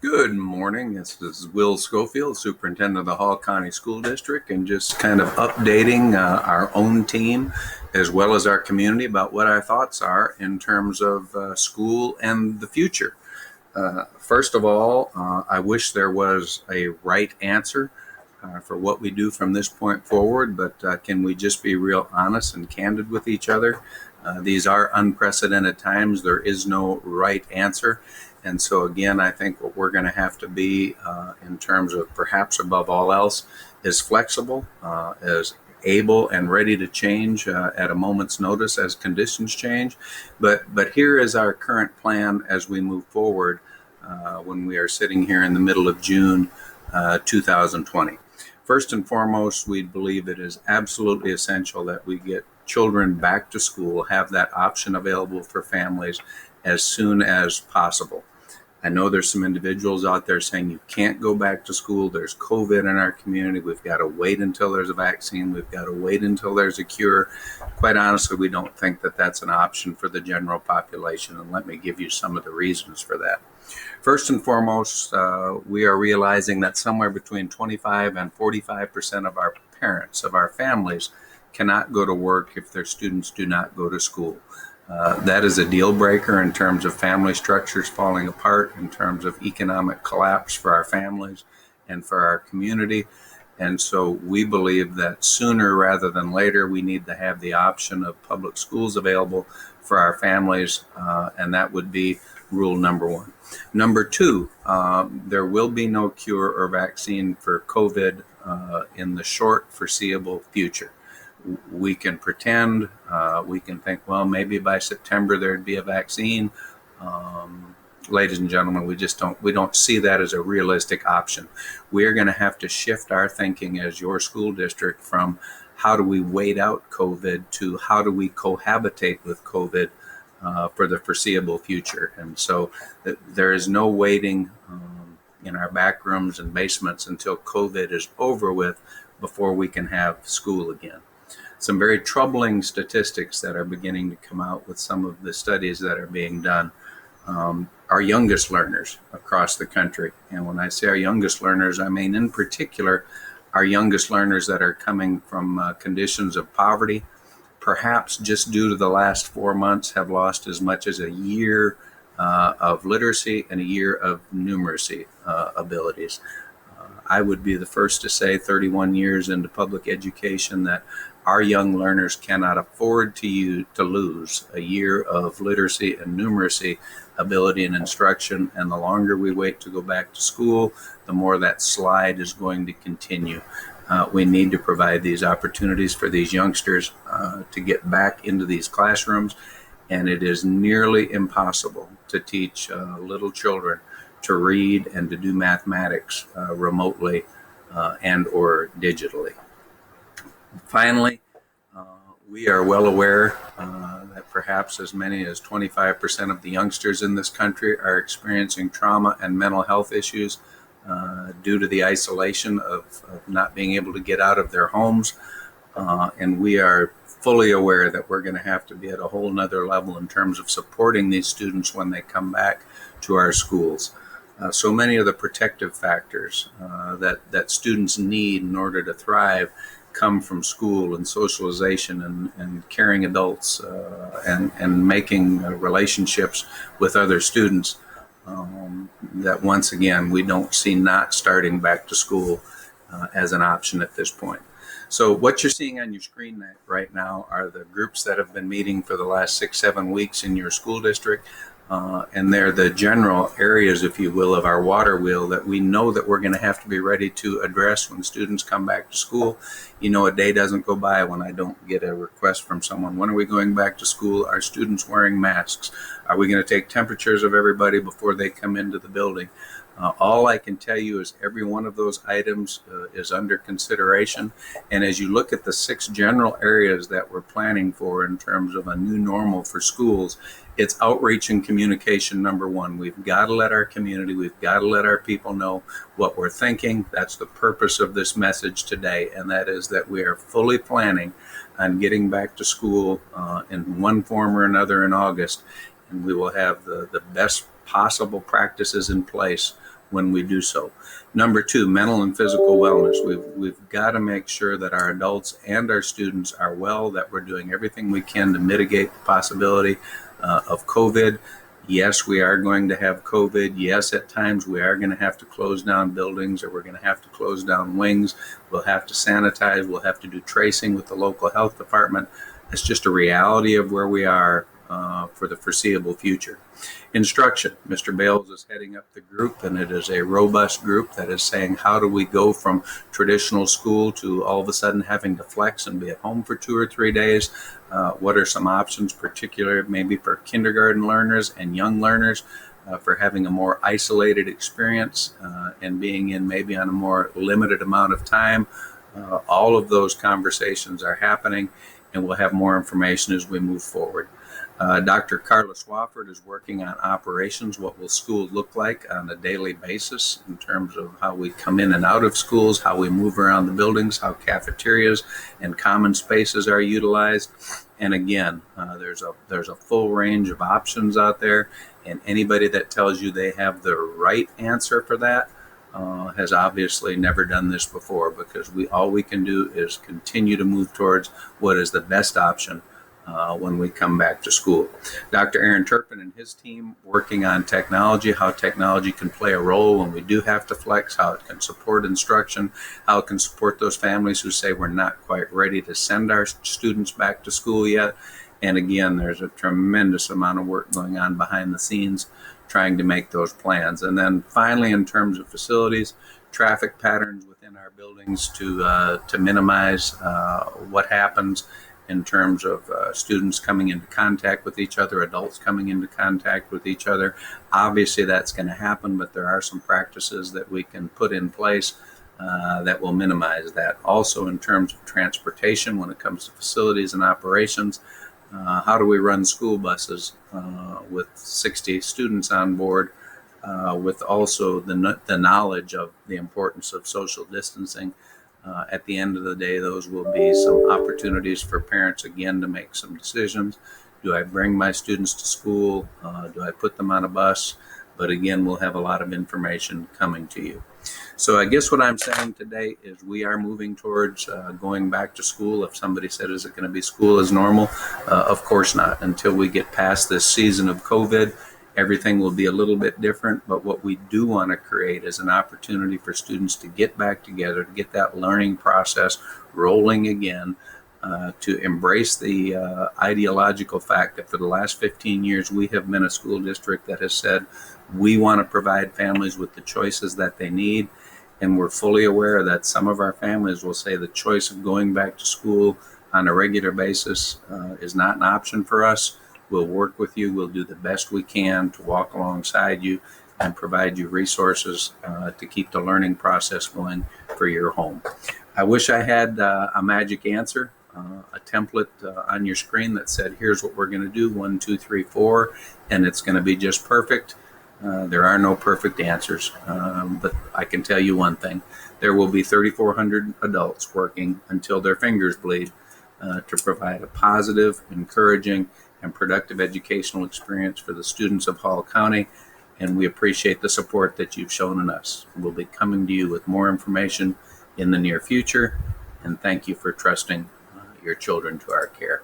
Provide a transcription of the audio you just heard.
Good morning. This is Will Schofield, Superintendent of the Hall County School District, and just kind of updating our own team as well as our community about what our thoughts are in terms of school and the future. First of all, I wish there was a right answer for what we do from this point forward, but can we just be real honest and candid with each other? These are unprecedented times. There is no right answer. And so again, I think what we're going to have to be in terms of perhaps above all else is flexible, as able and ready to change at a moment's notice as conditions change. But here is our current plan as we move forward when we are sitting here in the middle of June 2020. First and foremost, we believe it is absolutely essential that we get children back to school, have that option available for families as soon as possible. I know there's some individuals out there saying you can't go back to school. There's COVID in our community. We've got to wait until there's a vaccine. We've got to wait until there's a cure. Quite honestly, we don't think that that's an option for the general population. And let me give you some of the reasons for that. First and foremost, we are realizing that somewhere between 25 and 45% of our parents, of our families, cannot go to work if their students do not go to school. That is a deal breaker in terms of family structures falling apart, in terms of economic collapse for our families and for our community. And so we believe that sooner rather than later, we need to have the option of public schools available for our families, and that would be rule number one. Number two, there will be no cure or vaccine for COVID in the short foreseeable future. We can pretend, we can think, well, maybe by September there'd be a vaccine. Ladies and gentlemen, we don't see that as a realistic option. We are going to have to shift our thinking as your school district from how do we wait out COVID to how do we cohabitate with COVID for the foreseeable future. And so there is no waiting in our back rooms and basements until COVID is over with before we can have school again. Some very troubling statistics that are beginning to come out with some of the studies that are being done. Our youngest learners across the country, and when I say our youngest learners, I mean in particular our youngest learners that are coming from conditions of poverty, perhaps just due to the last 4 months have lost as much as a year of literacy and a year of numeracy abilities. I would be the first to say 31 years into public education that our young learners cannot afford to lose a year of literacy and numeracy ability and instruction. And the longer we wait to go back to school, the more that slide is going to continue. We need to provide these opportunities for these youngsters to get back into these classrooms. And it is nearly impossible to teach little children to read and to do mathematics remotely and or digitally. Finally, we are well aware that perhaps as many as 25% of the youngsters in this country are experiencing trauma and mental health issues due to the isolation of not being able to get out of their homes. And we are fully aware that we're going to have to be at a whole nother level in terms of supporting these students when they come back to our schools. So many of the protective factors that students need in order to thrive come from school and socialization and caring adults and making relationships with other students that once again we don't see not starting back to school as an option at this point. So what you're seeing on your screen right now are the groups that have been meeting for the last 6-7 weeks in your school district. And they're the general areas, if you will, of our water wheel that we know that we're going to have to be ready to address when students come back to school. You know, a day doesn't go by when I don't get a request from someone. When are we going back to school? Are students wearing masks? Are we going to take temperatures of everybody before they come into the building? All I can tell you is every one of those items is under consideration. And as you look at the 6 general areas that we're planning for in terms of a new normal for schools, it's outreach and communication number one. We've got to let our community, we've got to let our people know what we're thinking. That's the purpose of this message today. And that is that we are fully planning on getting back to school in one form or another in August. And we will have the best possible practices in place when we do so. Number two, mental and physical wellness. We've got to make sure that our adults and our students are well, that we're doing everything we can to mitigate the possibility of COVID. Yes, we are going to have COVID. Yes, at times we are going to have to close down buildings, or we're going to have to close down wings. We'll have to sanitize. We'll have to do tracing with the local health department. It's just a reality of where we are for the foreseeable future. Instruction. Mr. Bales is heading up the group, and it is a robust group that is saying, how do we go from traditional school to all of a sudden having to flex and be at home for 2 or 3 days? What are some options, particularly maybe for kindergarten learners and young learners, for having a more isolated experience and being in maybe on a more limited amount of time? All of those conversations are happening, and we'll have more information as we move forward. Dr. Carla Swafford is working on operations. What will school look like on a daily basis in terms of how we come in and out of schools, how we move around the buildings, how cafeterias and common spaces are utilized. And again, there's a full range of options out there, and anybody that tells you they have the right answer for that has obviously never done this before, because all we can do is continue to move towards what is the best option when we come back to school. Dr. Aaron Turpin and his team working on technology, how technology can play a role when we do have to flex, how it can support instruction, how it can support those families who say we're not quite ready to send our students back to school yet. And again, there's a tremendous amount of work going on behind the scenes trying to make those plans. And then finally, in terms of facilities, traffic patterns within our buildings to minimize what happens in terms of students coming into contact with each other, adults coming into contact with each other. Obviously, that's going to happen, but there are some practices that we can put in place that will minimize that. Also, in terms of transportation, when it comes to facilities and operations, how do we run school buses with 60 students on board, with also the knowledge of the importance of social distancing? At the end of the day, those will be some opportunities for parents, again, to make some decisions. Do I bring my students to school? Do I put them on a bus? But again, we'll have a lot of information coming to you. So I guess what I'm saying today is we are moving towards going back to school. If somebody said, is it going to be school as normal? Of course not. Until we get past this season of COVID, everything will be a little bit different, but what we do want to create is an opportunity for students to get back together, to get that learning process rolling again, to embrace the ideological fact that for the last 15 years, we have been a school district that has said we want to provide families with the choices that they need. And we're fully aware that some of our families will say the choice of going back to school on a regular basis is not an option for us. We'll work with you. We'll do the best we can to walk alongside you and provide you resources to keep the learning process going for your home. I wish I had a magic answer, a template on your screen that said, here's what we're going to do, 1, 2, 3, 4, and it's going to be just perfect. There are no perfect answers, but I can tell you one thing. There will be 3,400 adults working until their fingers bleed to provide a positive, encouraging, and productive educational experience for the students of Hall County, and we appreciate the support that you've shown in us. We'll be coming to you with more information in the near future, and thank you for trusting your children to our care.